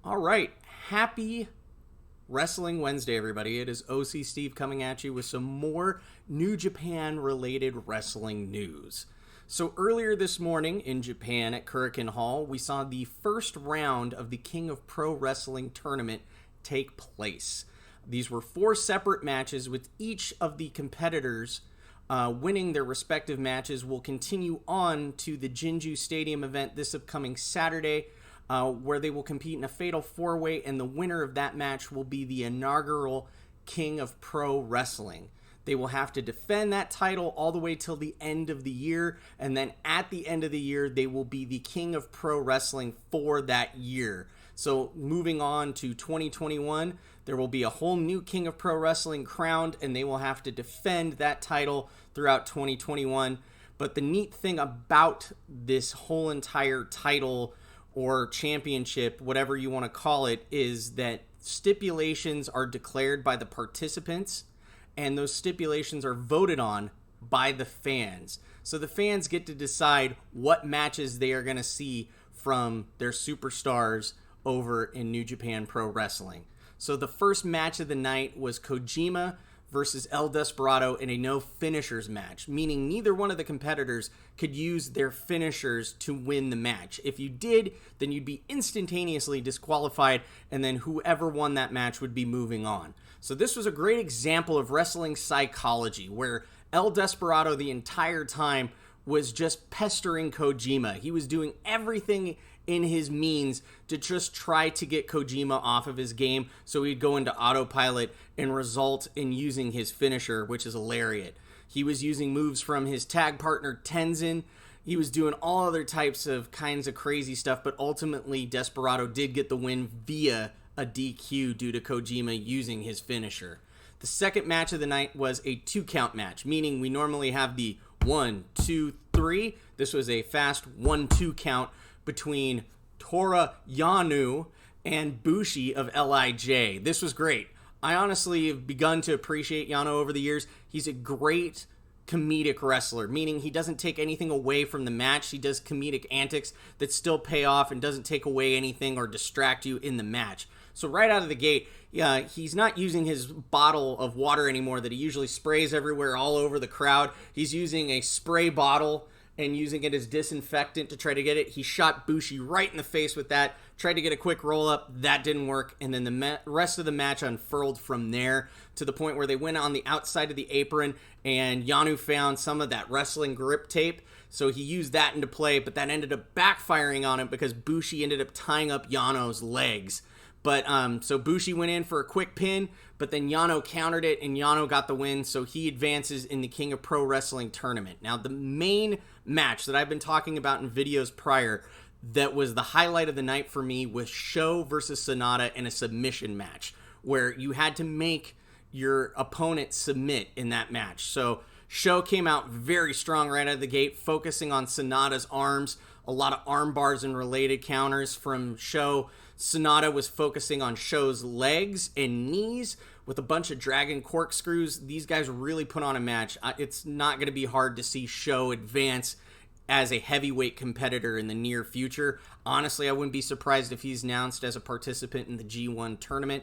All right. Happy Wrestling Wednesday, everybody. It is OC Steve coming at you with some more New Japan related wrestling news. So earlier this morning in Japan at Kurikan Hall, we saw the first round of the King of Pro Wrestling tournament take place. These were 4 separate matches, with each of the competitors winning their respective matches. Will continue on to the Jingu Stadium event this upcoming Saturday, where they will compete in a fatal 4-way, and the winner of that match will be the inaugural King of Pro Wrestling. They will have to defend that title all the way till the end of the year, and then at the end of the year, they will be the King of Pro Wrestling for that year. So moving on to 2021, there will be a whole new King of Pro Wrestling crowned, and they will have to defend that title throughout 2021. But the neat thing about this whole entire title or championship, whatever you want to call it, is that stipulations are declared by the participants, and those stipulations are voted on by the fans. So the fans get to decide what matches they are going to see from their superstars over in New Japan Pro Wrestling. So the first match of the night was Kojima versus El Desperado in a no finishers match, meaning neither one of the competitors could use their finishers to win the match. If you did, then you'd be instantaneously disqualified, and then whoever won that match would be moving on. So this was a great example of wrestling psychology, where El Desperado the entire time was just pestering Kojima. He was doing everything in his means to just try to get Kojima off of his game, so he'd go into autopilot and result in using his finisher, which is a lariat. He was using moves from his tag partner Tenzin. He was doing all other types of kinds of crazy stuff, but ultimately Desperado did get the win via a DQ due to Kojima using his finisher. The second match of the night was a 2-count match, meaning we normally have the 1, 2, 3. This was a fast 1-2 count between Tora Yano and Bushi of LIJ. This was great. I honestly have begun to appreciate Yano over the years. He's a great comedic wrestler, meaning he doesn't take anything away from the match. He does comedic antics that still pay off and doesn't take away anything or distract you in the match. So right out of the gate, he's not using his bottle of water anymore that he usually sprays everywhere all over the crowd. He's using a spray bottle and using it as disinfectant to try to get it. He shot Bushi right in the face with that, tried to get a quick roll-up. That didn't work, and then the rest of the match unfurled from there to the point where they went on the outside of the apron, and Yano found some of that wrestling grip tape, so he used that into play, but that ended up backfiring on him because Bushi ended up tying up Yano's legs. But so Bushi went in for a quick pin, but then Yano countered it, and Yano got the win, so he advances in the King of Pro Wrestling tournament. Now, the main match that I've been talking about in videos prior that was the highlight of the night for me was Sho versus Sonata in a submission match, where you had to make your opponent submit in that match. So Sho came out very strong right out of the gate, focusing on Sonata's arms, a lot of arm bars and related counters from Sho. Sonata was focusing on Sho's legs and knees with a bunch of dragon corkscrews. These guys really put on a match. It's not going to be hard to see Sho advance as a heavyweight competitor in the near future. Honestly, I wouldn't be surprised if he's announced as a participant in the G1 tournament.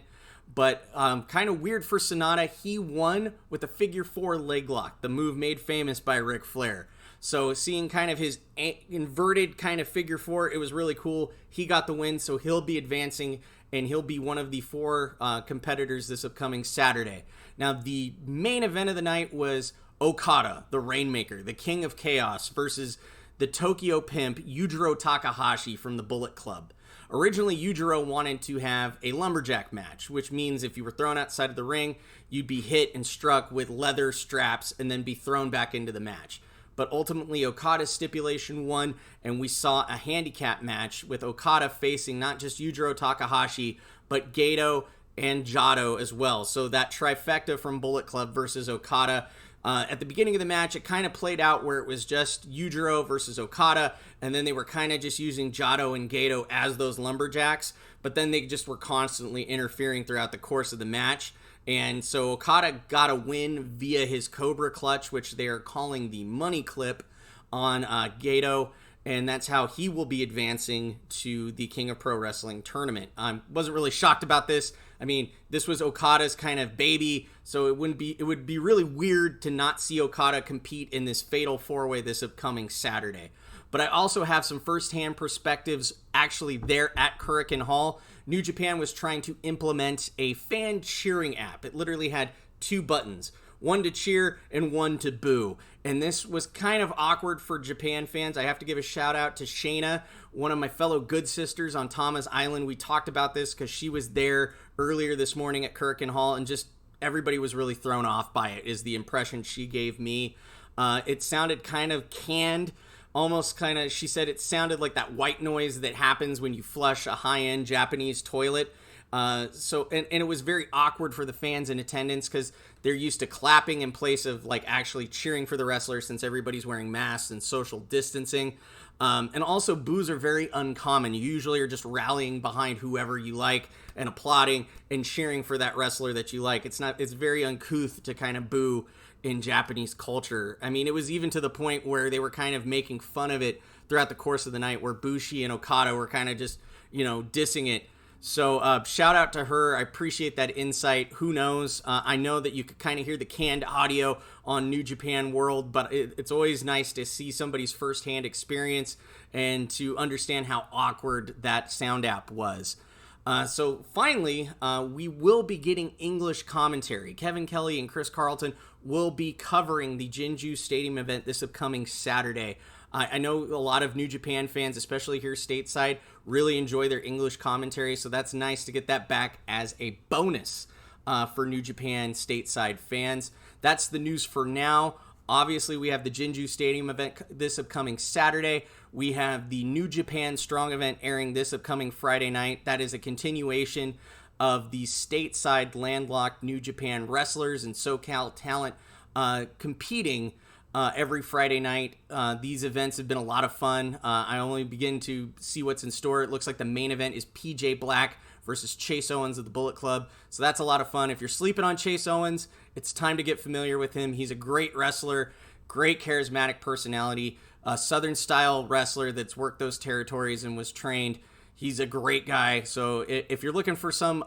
But kind of weird for Sonata, he won with a figure 4 leg lock, the move made famous by Ric Flair. So seeing kind of his inverted kind of figure 4, it was really cool. He got the win, so he'll be advancing, and he'll be one of the 4 competitors this upcoming Saturday. Now, the main event of the night was Okada, the Rainmaker, the King of Chaos, versus the Tokyo Pimp, Yujiro Takahashi from the Bullet Club. Originally, Yujiro wanted to have a lumberjack match, which means if you were thrown outside of the ring, you'd be hit and struck with leather straps and then be thrown back into the match. But ultimately, Okada's stipulation won, and we saw a handicap match with Okada facing not just Yujiro Takahashi, but Gato and Jado as well. So that trifecta from Bullet Club versus Okada. At the beginning of the match, it kind of played out where it was just Yujiro versus Okada, and then they were kind of just using Jado and Gato as those lumberjacks, but then they just were constantly interfering throughout the course of the match. And so Okada got a win via his Cobra Clutch, which they are calling the Money Clip on Gato. and that's how he will be advancing to the King of Pro Wrestling tournament. I wasn't really shocked about this. I mean, this was Okada's kind of baby, so it would be really weird to not see Okada compete in this fatal four-way this upcoming Saturday. But I also have some first-hand perspectives actually there at Kurikan Hall. New Japan was trying to implement a fan cheering app. It literally had 2 buttons, one to cheer and one to boo. And this was kind of awkward for Japan fans. I have to give a shout out to Shayna, one of my fellow good sisters on Tama's Island. We talked about this because she was there earlier this morning at Kurikan Hall, and just everybody was really thrown off by it, is the impression she gave me. It sounded kind of canned, almost kind of, she said it sounded like that white noise that happens when you flush a high-end Japanese toilet. And it was very awkward for the fans in attendance because they're used to clapping in place of like actually cheering for the wrestler, since everybody's wearing masks and social distancing. And also boos are very uncommon. You usually are just rallying behind whoever you like and applauding and cheering for that wrestler that you like. It's very uncouth to kind of boo in Japanese culture. I mean, it was even to the point where they were kind of making fun of it throughout the course of the night, where Bushi and Okada were kind of just, dissing it. So shout out to her. I appreciate that insight. Who knows? I know that you could kind of hear the canned audio on New Japan World, but it's always nice to see somebody's firsthand experience and to understand how awkward that sound app was. So finally, we will be getting English commentary. Kevin Kelly and Chris Carlton will be covering the Jingu Stadium event this upcoming Saturday. I know a lot of New Japan fans, especially here stateside, really enjoy their English commentary, so that's nice to get that back as a bonus for New Japan stateside fans. That's the news for now. Obviously, we have the Jinju Stadium event this upcoming Saturday. We have the New Japan Strong event airing this upcoming Friday night. That is a continuation of the stateside landlocked New Japan wrestlers and SoCal talent competing every Friday night. These events have been a lot of fun. I only begin to see what's in store. It looks like the main event is PJ Black versus Chase Owens of the Bullet Club. So that's a lot of fun. If you're sleeping on Chase Owens, it's time to get familiar with him. He's a great wrestler, great charismatic personality, a Southern style wrestler that's worked those territories and was trained. He's a great guy. So if you're looking for some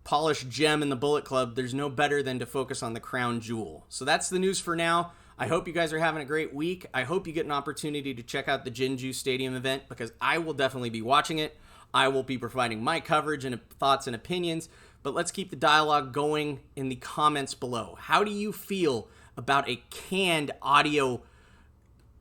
polished gem in the Bullet Club, there's no better than to focus on the crown jewel. So that's the news for now. I hope you guys are having a great week. I hope you get an opportunity to check out the Jinju Stadium event, because I will definitely be watching it. I will be providing my coverage and thoughts and opinions, but let's keep the dialogue going in the comments below. How do you feel about a canned audio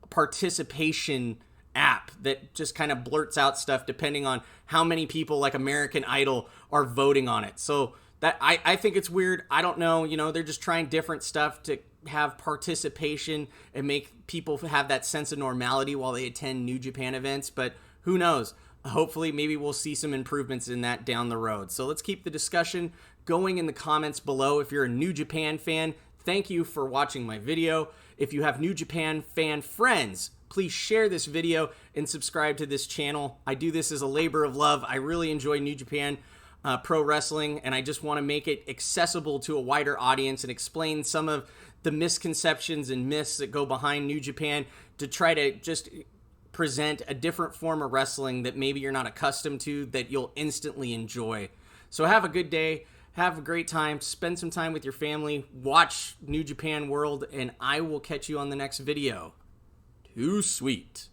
participation app that just kind of blurts out stuff depending on how many people, like American Idol, are voting on it? So that I think it's weird. I don't know, they're just trying different stuff to have participation and make people have that sense of normality while they attend New Japan events, but who knows? Hopefully, maybe we'll see some improvements in that down the road. So let's keep the discussion going in the comments below. If you're a New Japan fan, thank you for watching my video. If you have New Japan fan friends, please share this video and subscribe to this channel. I do this as a labor of love. I really enjoy New Japan Pro Wrestling, and I just want to make it accessible to a wider audience and explain some of the misconceptions and myths that go behind New Japan, to try to just present a different form of wrestling that maybe you're not accustomed to, that you'll instantly enjoy. So have a good day. Have a great time. Spend some time with your family. Watch New Japan World, and I will catch you on the next video. Too sweet.